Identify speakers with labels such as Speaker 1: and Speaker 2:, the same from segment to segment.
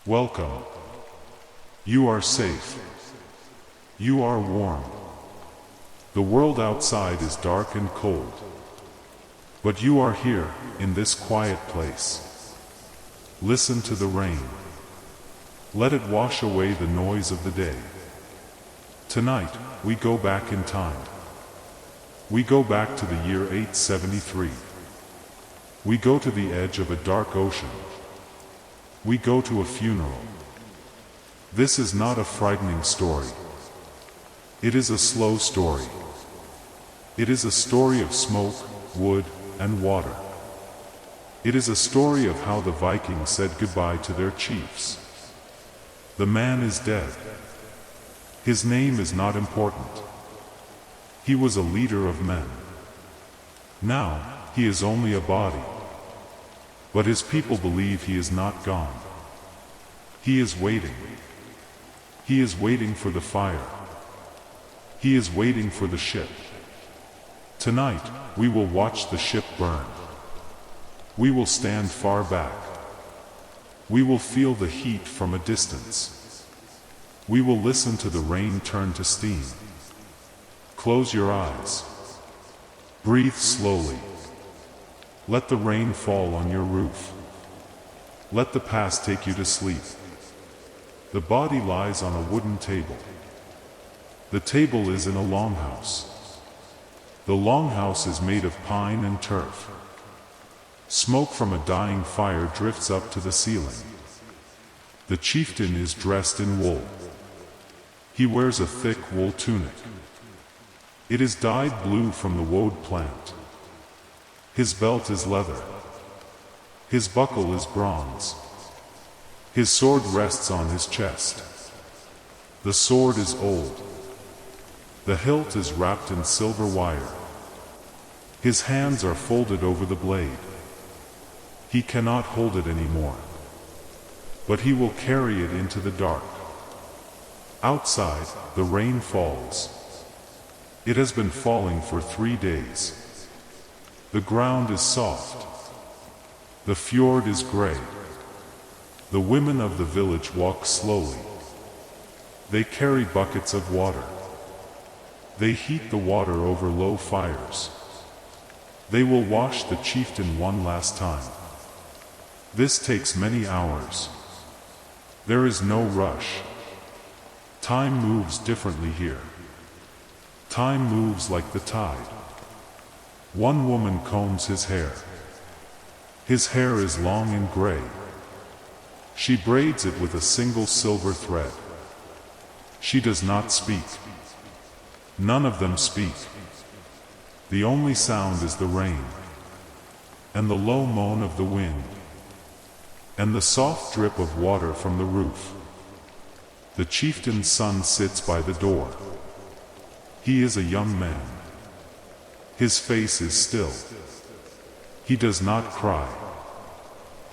Speaker 1: Welcome. You are safe. You are warm. The world outside is dark and cold. But you are here, in this quiet place. Listen to the rain. Let it wash away the noise of the day. Tonight, we go back in time. We go back to the year 873. We go to the edge of a dark ocean. We go to a funeral. This is not a frightening story. It is a slow story. It is a story of smoke, wood, and water. It is a story of how the Vikings said goodbye to their chiefs. The man is dead. His name is not important. He was a leader of men. Now, he is only a body. But his people believe he is not gone. He is waiting. He is waiting for the fire. He is waiting for the ship. Tonight, we will watch the ship burn. We will stand far back. We will feel the heat from a distance. We will listen to the rain turn to steam. Close your eyes. Breathe slowly. Let the rain fall on your roof. Let the past take you to sleep. The body lies on a wooden table. The table is in a longhouse. The longhouse is made of pine and turf. Smoke from a dying fire drifts up to the ceiling. The chieftain is dressed in wool. He wears a thick wool tunic. It is dyed blue from the woad plant. His belt is leather. His buckle is bronze. His sword rests on his chest. The sword is old. The hilt is wrapped in silver wire. His hands are folded over the blade. He cannot hold it anymore. But he will carry it into the dark. Outside, the rain falls. It has been falling for 3 days. The ground is soft. The fjord is gray. The women of the village walk slowly. They carry buckets of water. They heat the water over low fires. They will wash the chieftain one last time. This takes many hours. There is no rush. Time moves differently here. Time moves like the tide. One woman combs his hair. His hair is long and gray. She braids it with a single silver thread. She does not speak. None of them speak. The only sound is the rain, and the low moan of the wind, and the soft drip of water from the roof. The chieftain's son sits by the door. He is a young man. His face is still. He does not cry.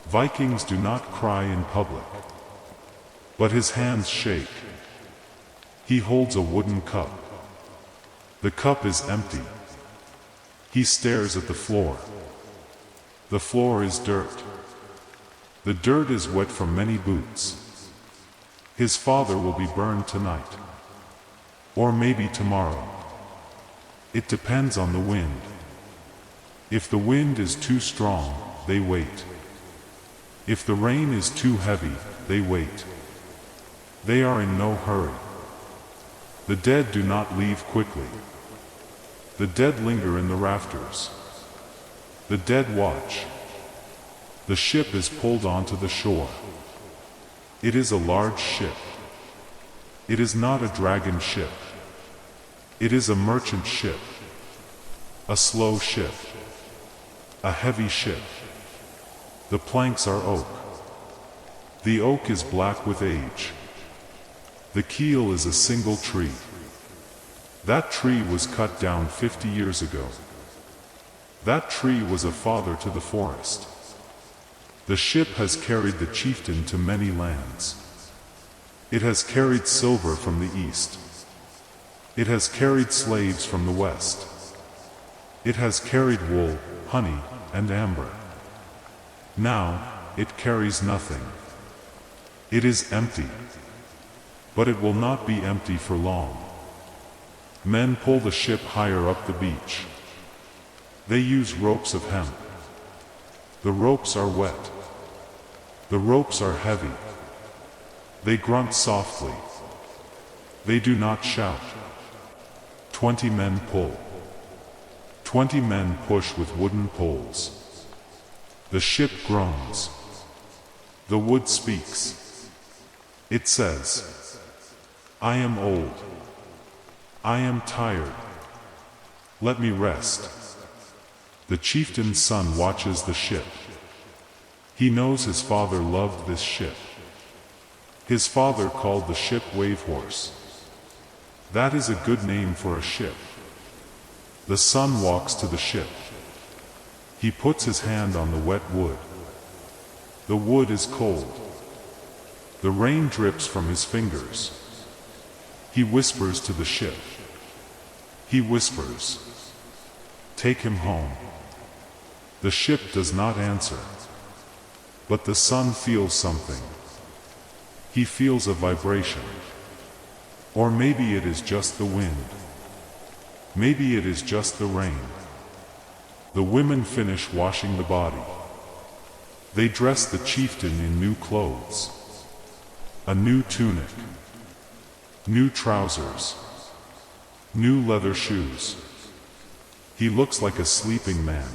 Speaker 1: Vikings do not cry in public. But his hands shake. He holds a wooden cup. The cup is empty. He stares at the floor. The floor is dirt. The dirt is wet from many boots. His father will be burned tonight. Or maybe tomorrow. It depends on the wind. If the wind is too strong, they wait. If the rain is too heavy, they wait. They are in no hurry. The dead do not leave quickly. The dead linger in the rafters. The dead watch. The ship is pulled onto the shore. It is a large ship. It is not a dragon ship. It is a merchant ship. A slow ship. A heavy ship. The planks are oak. The oak is black with age. The keel is a single tree. That tree was cut down 50 years ago. That tree was a father to the forest. The ship has carried the chieftain to many lands. It has carried silver from the east. It has carried slaves from the west. It has carried wool, honey, and amber. Now, it carries nothing. It is empty. But it will not be empty for long. Men pull the ship higher up the beach. They use ropes of hemp. The ropes are wet. The ropes are heavy. They grunt softly. They do not shout. 20 men pull. 20 men push with wooden poles. The ship groans. The wood speaks. It says, I am old. I am tired. Let me rest. The chieftain's son watches the ship. He knows his father loved this ship. His father called the ship Wave Horse. That is a good name for a ship. The son walks to the ship. He puts his hand on the wet wood. The wood is cold. The rain drips from his fingers. He whispers to the ship. He whispers, take him home. The ship does not answer. But the son feels something. He feels a vibration. Or maybe it is just the wind. Maybe it is just the rain. The women finish washing the body. They dress the chieftain in new clothes. A new tunic. New trousers. New leather shoes. He looks like a sleeping man.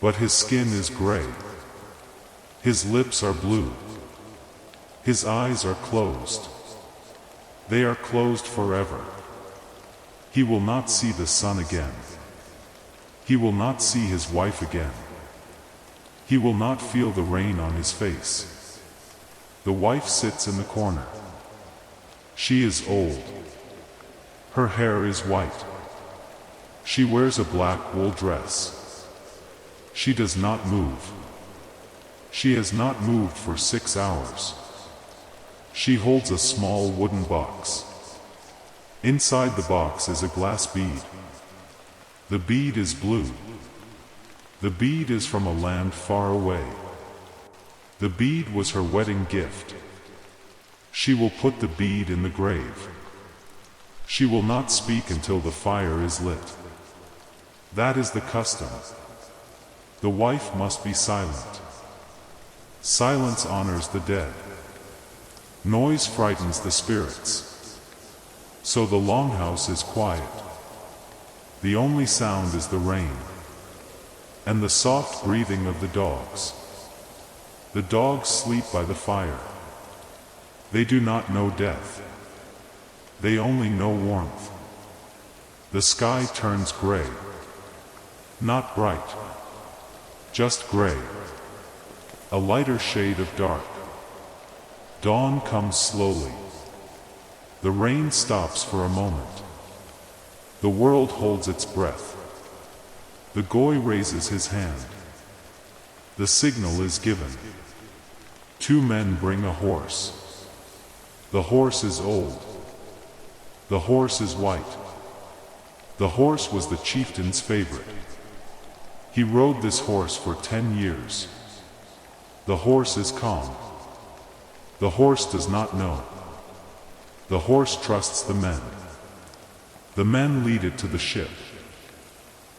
Speaker 1: But his skin is gray. His lips are blue. His eyes are closed. They are closed forever. He will not see the sun again. He will not see his wife again. He will not feel the rain on his face. The wife sits in the corner. She is old. Her hair is white. She wears a black wool dress. She does not move. She has not moved for 6 hours. She holds a small wooden box. Inside the box is a glass bead. The bead is blue. The bead is from a land far away. The bead was her wedding gift. She will put the bead in the grave. She will not speak until the fire is lit. That is the custom. The wife must be silent. Silence honors the dead. Noise frightens the spirits. So the longhouse is quiet. The only sound is the rain and the soft breathing of the dogs. The dogs sleep by the fire. They do not know death. They only know warmth. The sky turns gray. Not bright. Just gray. A lighter shade of dark. Dawn comes slowly. The rain stops for a moment. The world holds its breath. The goy raises his hand. The signal is given. 2 men bring a horse. The horse is old. The horse is white. The horse was the chieftain's favorite. He rode this horse for 10 years. The horse is calm. The horse does not know. The horse trusts the men. The men lead it to the ship.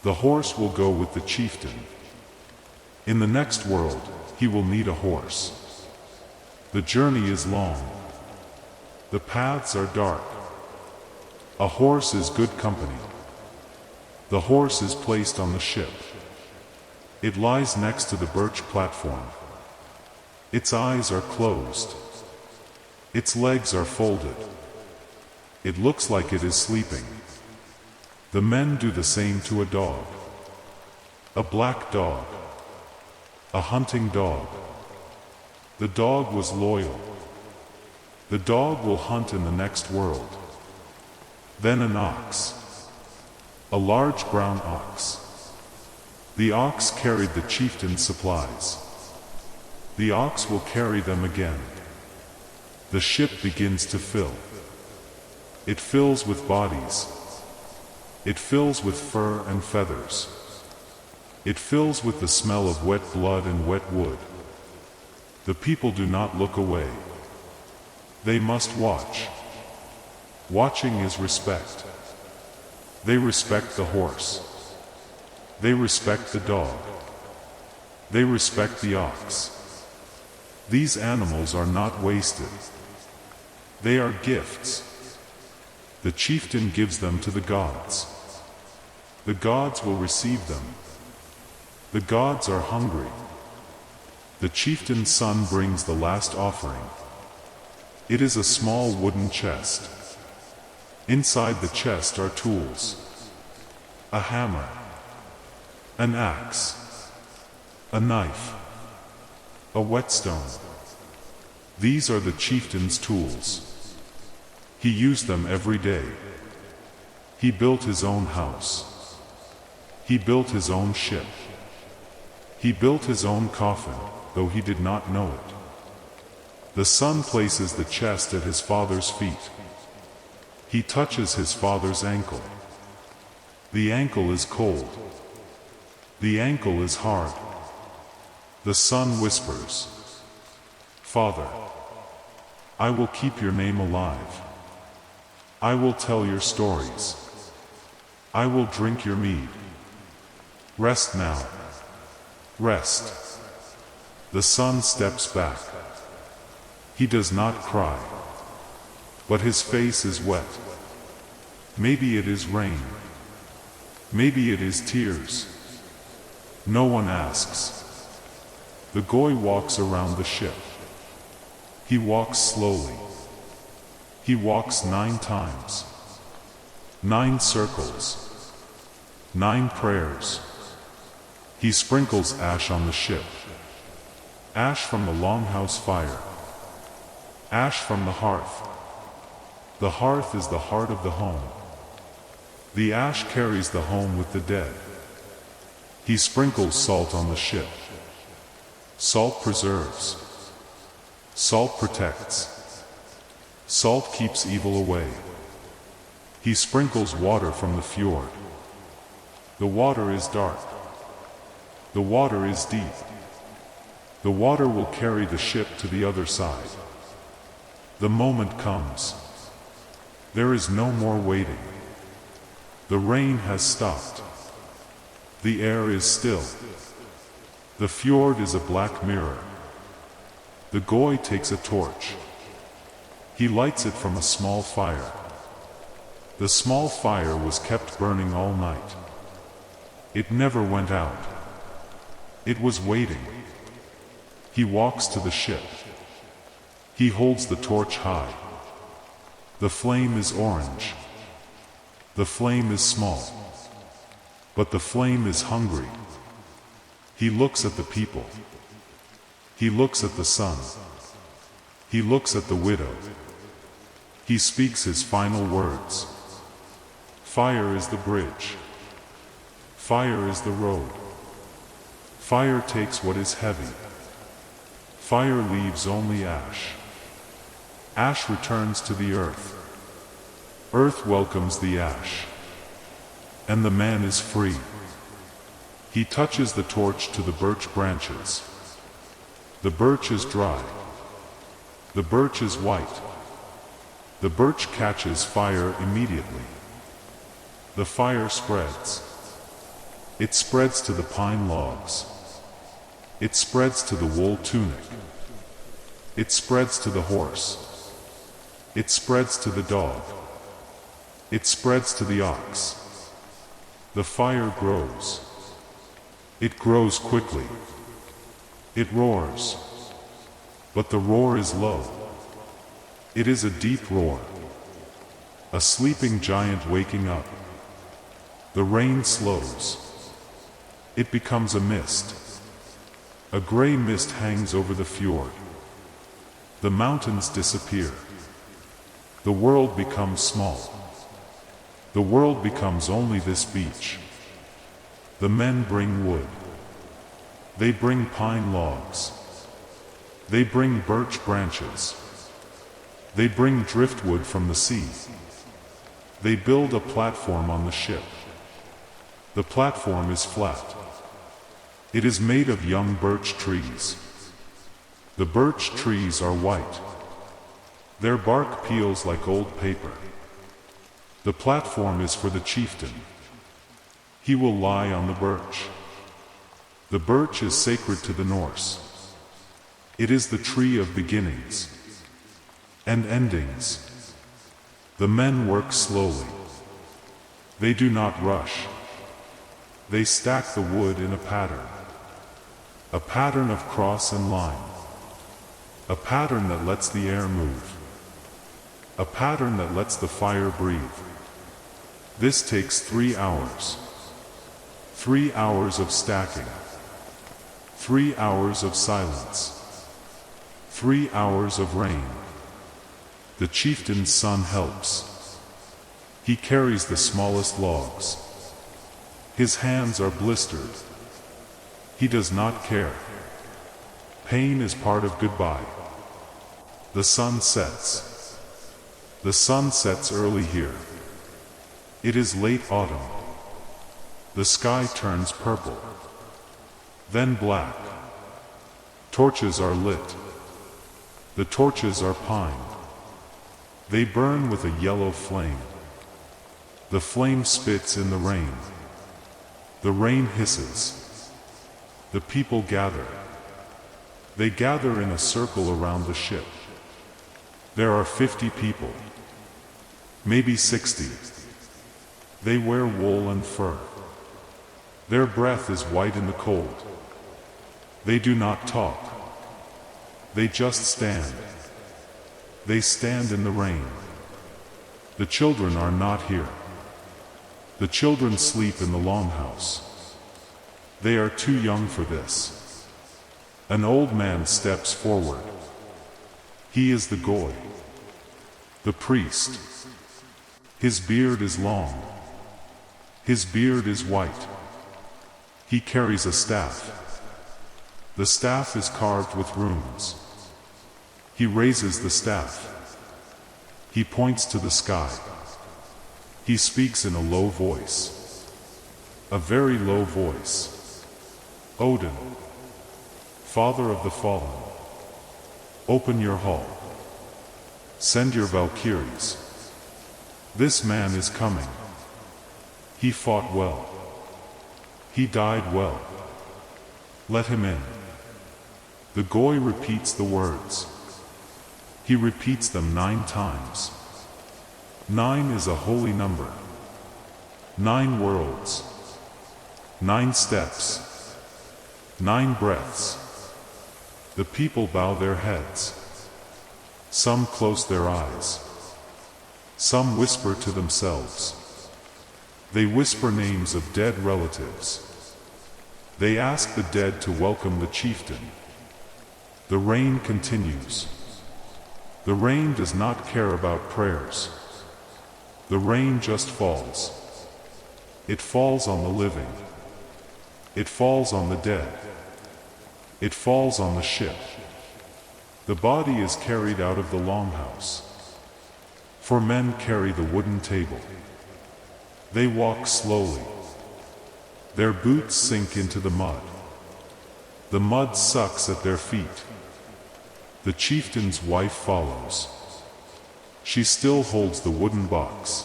Speaker 1: The horse will go with the chieftain. In the next world, he will need a horse. The journey is long. The paths are dark. A horse is good company. The horse is placed on the ship. It lies next to the birch platform. Its eyes are closed. Its legs are folded. It looks like it is sleeping. The men do the same to a dog. A black dog. A hunting dog. The dog was loyal. The dog will hunt in the next world. Then an ox. A large brown ox. The ox carried the chieftain's supplies. The ox will carry them again. The ship begins to fill. It fills with bodies. It fills with fur and feathers. It fills with the smell of wet blood and wet wood. The people do not look away. They must watch. Watching is respect. They respect the horse. They respect the dog. They respect the ox. These animals are not wasted. They are gifts. The chieftain gives them to the gods. The gods will receive them. The gods are hungry. The chieftain's son brings the last offering. It is a small wooden chest. Inside the chest are tools. A hammer. An axe. A knife. A whetstone. These are the chieftain's tools. He used them every day. He built his own house. He built his own ship. He built his own coffin, though he did not know it. The son places the chest at his father's feet. He touches his father's ankle. The ankle is cold. The ankle is hard. The son whispers, "Father, I will keep your name alive. I will tell your stories. I will drink your mead. Rest now. Rest." The son steps back. He does not cry, but his face is wet. Maybe it is rain. Maybe it is tears. No one asks. The goy walks around the ship. He walks slowly. He walks 9 times. 9 circles. 9 prayers. He sprinkles ash on the ship. Ash from the longhouse fire. Ash from the hearth. The hearth is the heart of the home. The ash carries the home with the dead. He sprinkles salt on the ship. Salt preserves. Salt protects. Salt keeps evil away. He sprinkles water from the fjord. The water is dark. The water is deep. The water will carry the ship to the other side. The moment comes. There is no more waiting. The rain has stopped. The air is still. The fjord is a black mirror. The goy takes a torch. He lights it from a small fire. The small fire was kept burning all night. It never went out. It was waiting. He walks to the ship. He holds the torch high. The flame is orange. The flame is small. But the flame is hungry. He looks at the people. He looks at the sun. He looks at the widow. He speaks his final words. Fire is the bridge. Fire is the road. Fire takes what is heavy. Fire leaves only ash. Ash returns to the earth. Earth welcomes the ash. And the man is free. He touches the torch to the birch branches. The birch is dry. The birch is white. The birch catches fire immediately. The fire spreads. It spreads to the pine logs. It spreads to the wool tunic. It spreads to the horse. It spreads to the dog. It spreads to the ox. The fire grows. It grows quickly. It roars. But the roar is low. It is a deep roar. A sleeping giant waking up. The rain slows. It becomes a mist. A gray mist hangs over the fjord. The mountains disappear. The world becomes small. The world becomes only this beach. The men bring wood. They bring pine logs. They bring birch branches. They bring driftwood from the sea. They build a platform on the ship. The platform is flat. It is made of young birch trees. The birch trees are white. Their bark peels like old paper. The platform is for the chieftain. He will lie on the birch. The birch is sacred to the Norse. It is the tree of beginnings and endings. The men work slowly. They do not rush. They stack the wood in a pattern of cross and line, a pattern that lets the air move, a pattern that lets the fire breathe. This takes 3 hours. 3 hours of stacking. 3 hours of silence. 3 hours of rain. The chieftain's son helps. He carries the smallest logs. His hands are blistered. He does not care. Pain is part of goodbye. The sun sets. The sun sets early here. It is late autumn. The sky turns purple, then black. Torches are lit. The torches are pine. They burn with a yellow flame. The flame spits in the rain. The rain hisses. The people gather. They gather in a circle around the ship. There are 50 people, maybe 60. They wear wool and fur. Their breath is white in the cold. They do not talk. They just stand. They stand in the rain. The children are not here. The children sleep in the longhouse. They are too young for this. An old man steps forward. He is the goy, the priest. His beard is long. His beard is white. He carries a staff. The staff is carved with runes. He raises the staff. He points to the sky. He speaks in a low voice. A very low voice. Odin, father of the fallen, open your hall. Send your Valkyries. This man is coming. He fought well. He died well. Let him in. The goy repeats the words. He repeats them 9 times. 9 is a holy number. 9 worlds. 9 steps. 9 breaths. The people bow their heads. Some close their eyes. Some whisper to themselves. They whisper names of dead relatives. They ask the dead to welcome the chieftain. The rain continues. The rain does not care about prayers. The rain just falls. It falls on the living. It falls on the dead. It falls on the ship. The body is carried out of the longhouse. 4 men carry the wooden table. They walk slowly. Their boots sink into the mud. The mud sucks at their feet. The chieftain's wife follows. She still holds the wooden box.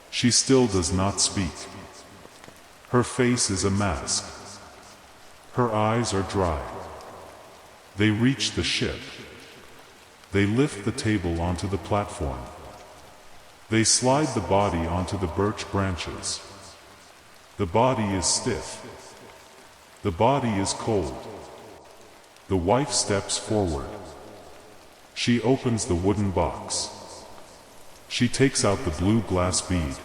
Speaker 1: She still does not speak. Her face is a mask. Her eyes are dry. They reach the ship. They lift the table onto the platform. They slide the body onto the birch branches. The body is stiff. The body is cold. The wife steps forward. She opens the wooden box. She takes out the blue glass bead.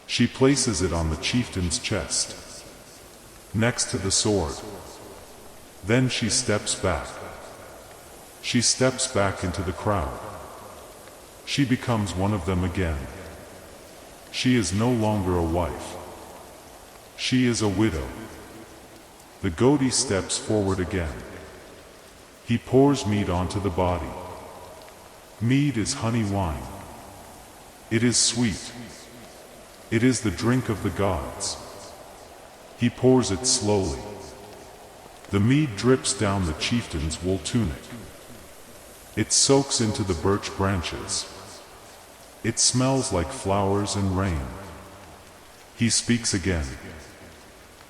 Speaker 1: She places it on the chieftain's chest, next to the sword. Then she steps back. She steps back into the crowd. She becomes one of them again. She is no longer a wife. She is a widow. The goatee steps forward again. He pours mead onto the body. Mead is honey wine. It is sweet. It is the drink of the gods. He pours it slowly. The mead drips down the chieftain's wool tunic. It soaks into the birch branches. It smells like flowers and rain. He speaks again.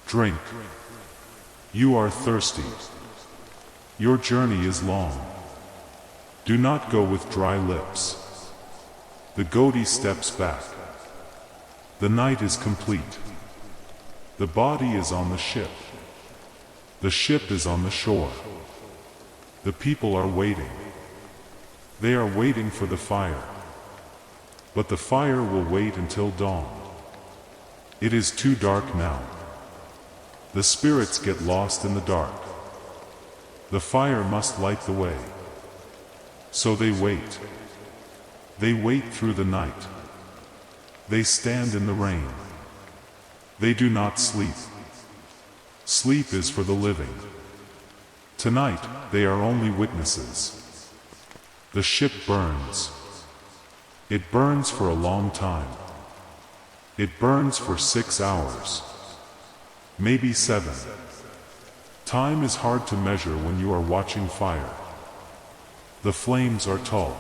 Speaker 1: Drink. You are thirsty. Your journey is long. Do not go with dry lips. The goatee steps back. The night is complete. The body is on the ship. The ship is on the shore. The people are waiting. They are waiting for the fire. But the fire will wait until dawn. It is too dark now. The spirits get lost in the dark. The fire must light the way. So they wait. They wait through the night. They stand in the rain. They do not sleep. Sleep is for the living. Tonight, they are only witnesses. The ship burns. It burns for a long time. It burns for 6 hours. Maybe 7. Time is hard to measure when you are watching fire. The flames are tall.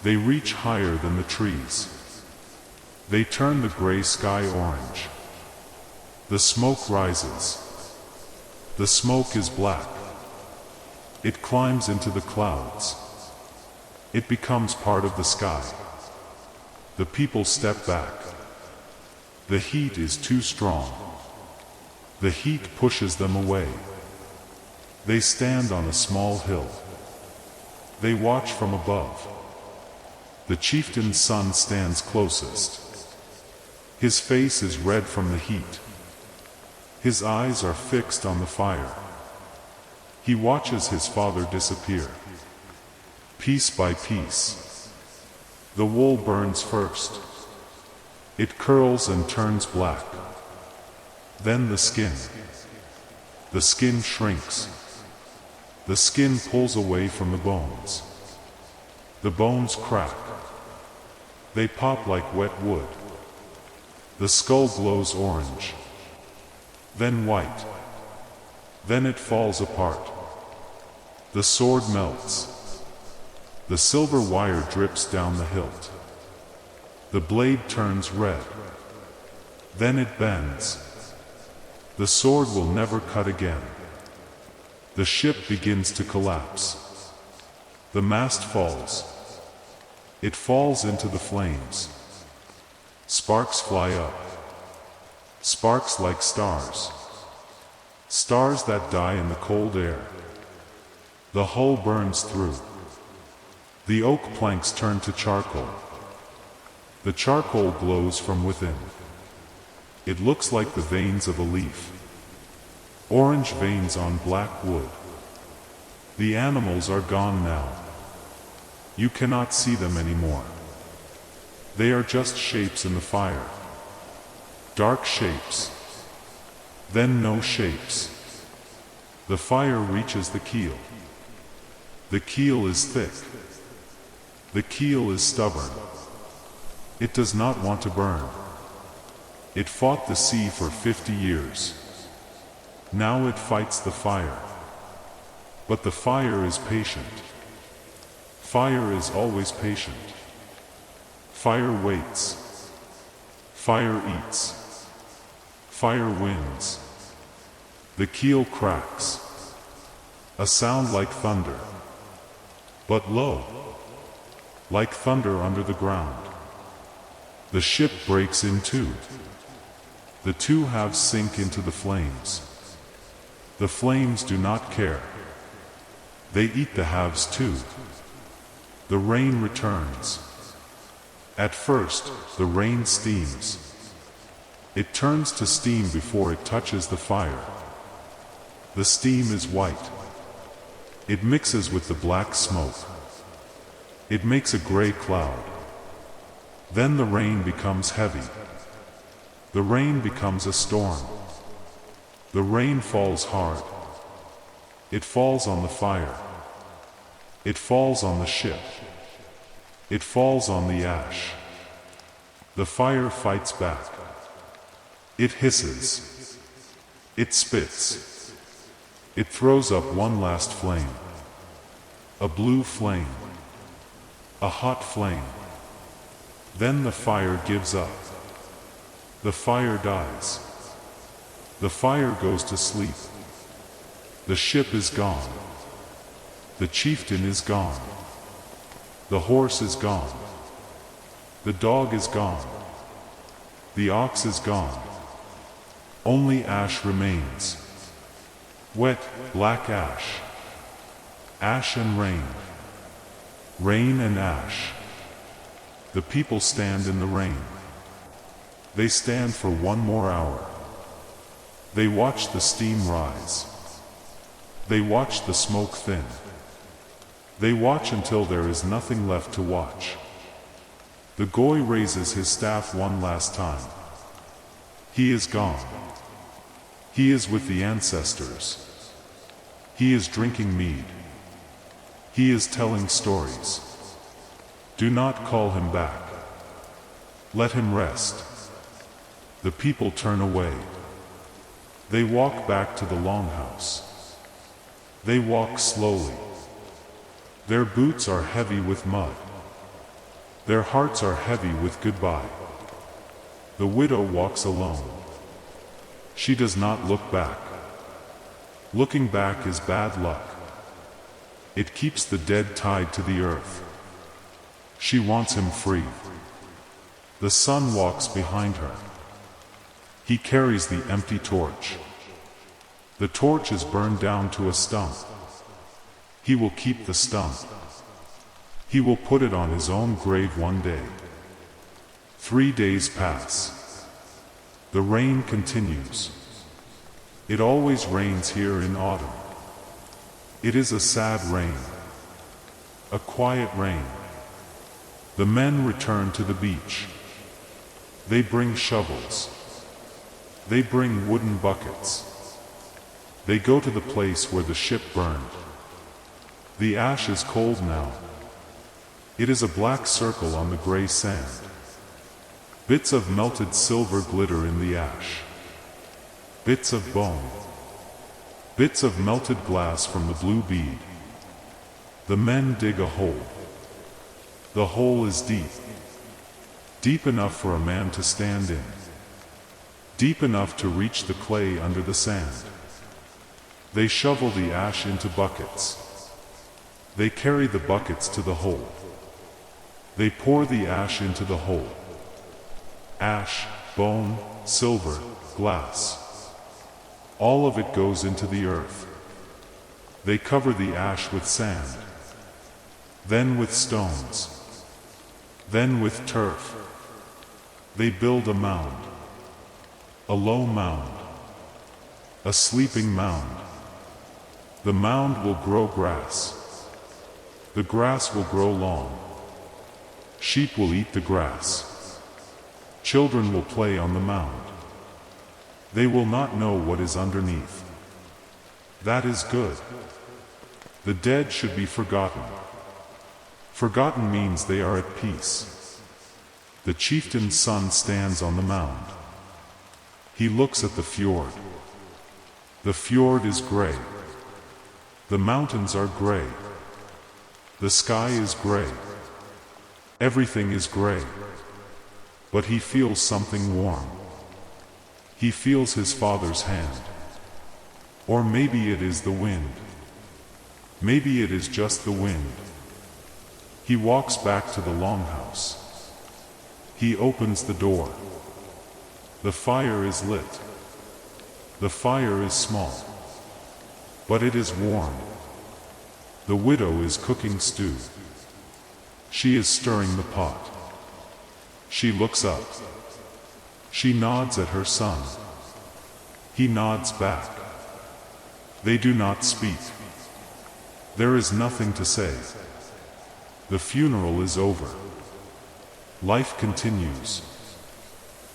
Speaker 1: They reach higher than the trees. They turn the gray sky orange. The smoke rises. The smoke is black. It climbs into the clouds. It becomes part of the sky. The people step back. The heat is too strong. The heat pushes them away. They stand on a small hill. They watch from above. The chieftain's son stands closest. His face is red from the heat. His eyes are fixed on the fire. He watches his father disappear. Piece by piece. The wool burns first. It curls and turns black. Then the skin. The skin shrinks. The skin pulls away from the bones. The bones crack. They pop like wet wood. The skull glows orange. Then white. Then it falls apart. The sword melts. The silver wire drips down the hilt. The blade turns red. Then it bends. The sword will never cut again. The ship begins to collapse. The mast falls. It falls into the flames. Sparks fly up. Sparks like stars. Stars that die in the cold air. The hull burns through. The oak planks turn to charcoal. The charcoal glows from within. It looks like the veins of a leaf. Orange veins on black wood. The animals are gone now. You cannot see them anymore. They are just shapes in the fire. Dark shapes. Then no shapes. The fire reaches the keel. The keel is thick. The keel is stubborn. It does not want to burn. It fought the sea for 50 years. Now it fights the fire. But the fire is patient. Fire is always patient. Fire waits. Fire eats. Fire wins. The keel cracks. A sound like thunder. But low. Like thunder under the ground. The ship breaks in two. The two halves sink into the flames. The flames do not care. They eat the halves too. The rain returns. At first, the rain steams. It turns to steam before it touches the fire. The steam is white. It mixes with the black smoke. It makes a gray cloud. Then the rain becomes heavy. The rain becomes a storm. The rain falls hard. It falls on the fire. It falls on the ship. It falls on the ash. The fire fights back. It hisses. It spits. It throws up one last flame. A blue flame. A hot flame. Then the fire gives up. The fire dies. The fire goes to sleep. The ship is gone. The chieftain is gone. The horse is gone. The dog is gone. The ox is gone. Only ash remains. Wet, black ash. Ash and rain. Rain and ash. The people stand in the rain. They stand for one more hour. They watch the steam rise. They watch the smoke thin. They watch until there is nothing left to watch. The Goy raises his staff one last time. He is gone. He is with the ancestors. He is drinking mead. He is telling stories. Do not call him back. Let him rest. The people turn away. They walk back to the longhouse. They walk slowly. Their boots are heavy with mud. Their hearts are heavy with goodbye. The widow walks alone. She does not look back. Looking back is bad luck. It keeps the dead tied to the earth. She wants him free. The son walks behind her. He carries the empty torch. The torch is burned down to a stump. He will keep the stump. He will put it on his own grave one day. 3 days pass. The rain continues. It always rains here in autumn. It is a sad rain. A quiet rain. The men return to the beach. They bring shovels. They bring wooden buckets. They go to the place where the ship burned. The ash is cold now. It is a black circle on the gray sand. Bits of melted silver glitter in the ash. Bits of bone. Bits of melted glass from the blue bead. The men dig a hole. The hole is deep. Deep enough for a man to stand in. Deep enough to reach the clay under the sand. They shovel the ash into buckets. They carry the buckets to the hole. They pour the ash into the hole. Ash, bone, silver, glass. All of it goes into the earth. They cover the ash with sand. Then with stones. Then with turf. They build a mound. A low mound. A sleeping mound. The mound will grow grass. The grass will grow long. Sheep will eat the grass. Children will play on the mound. They will not know what is underneath. That is good. The dead should be forgotten. Forgotten means they are at peace. The chieftain's son stands on the mound. He looks at the fjord. The fjord is gray. The mountains are gray. The sky is gray. Everything is gray. But he feels something warm. He feels his father's hand. Or maybe it is the wind. Maybe it is just the wind. He walks back to the longhouse. He opens the door. The fire is lit. The fire is small. But it is warm. The widow is cooking stew. She is stirring the pot. She looks up. She nods at her son. He nods back. They do not speak. There is nothing to say. The funeral is over. Life continues.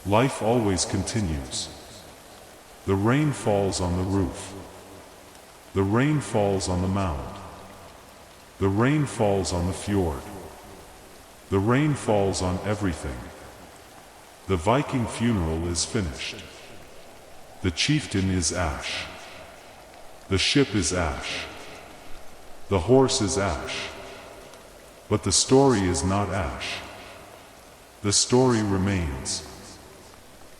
Speaker 1: Life always continues. The rain falls on the roof. The rain falls on the mound. The rain falls on the fjord. The rain falls on everything. The Viking funeral is finished. The chieftain is ash. The ship is ash. The horse is ash. But the story is not ash. The story remains.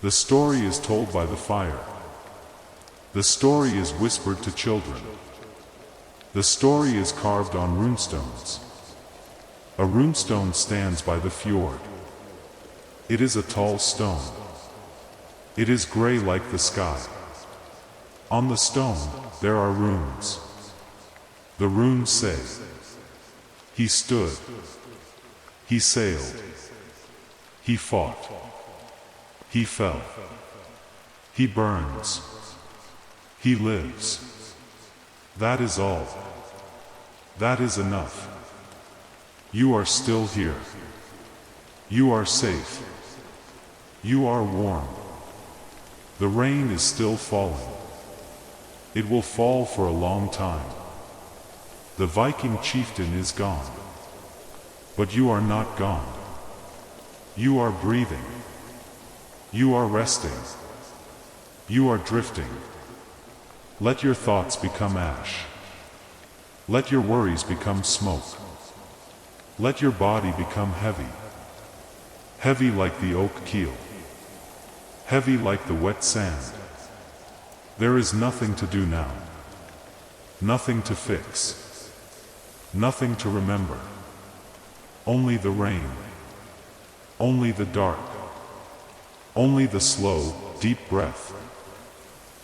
Speaker 1: The story is told by the fire. The story is whispered to children. The story is carved on runestones. A runestone stands by the fjord. It is a tall stone. It is gray like the sky. On the stone, there are runes. The runes say, he stood. He sailed. He fought. He fell. He burns. He lives. That is all. That is enough. You are still here. You are safe. You are warm. The rain is still falling. It will fall for a long time. The Viking chieftain is gone. But you are not gone. You are breathing. You are resting. You are drifting. Let your thoughts become ash. Let your worries become smoke. Let your body become heavy. Heavy like the oak keel. Heavy like the wet sand. There is nothing to do now. Nothing to fix. Nothing to remember. Only the rain. Only the dark. Only the slow, deep breath.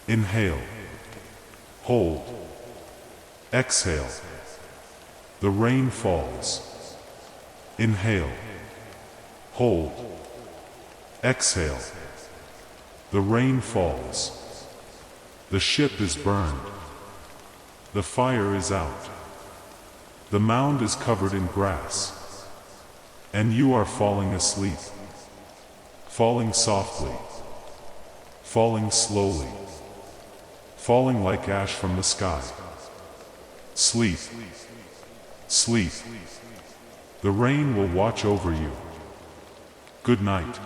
Speaker 1: Inhale. Hold. Exhale. The rain falls. Inhale. Hold. Exhale. The rain falls. The ship is burned. The fire is out. The mound is covered in grass. And you are falling asleep. Falling softly. Falling slowly. Falling like ash from the sky. Sleep. Sleep. The rain will watch over you. Good night.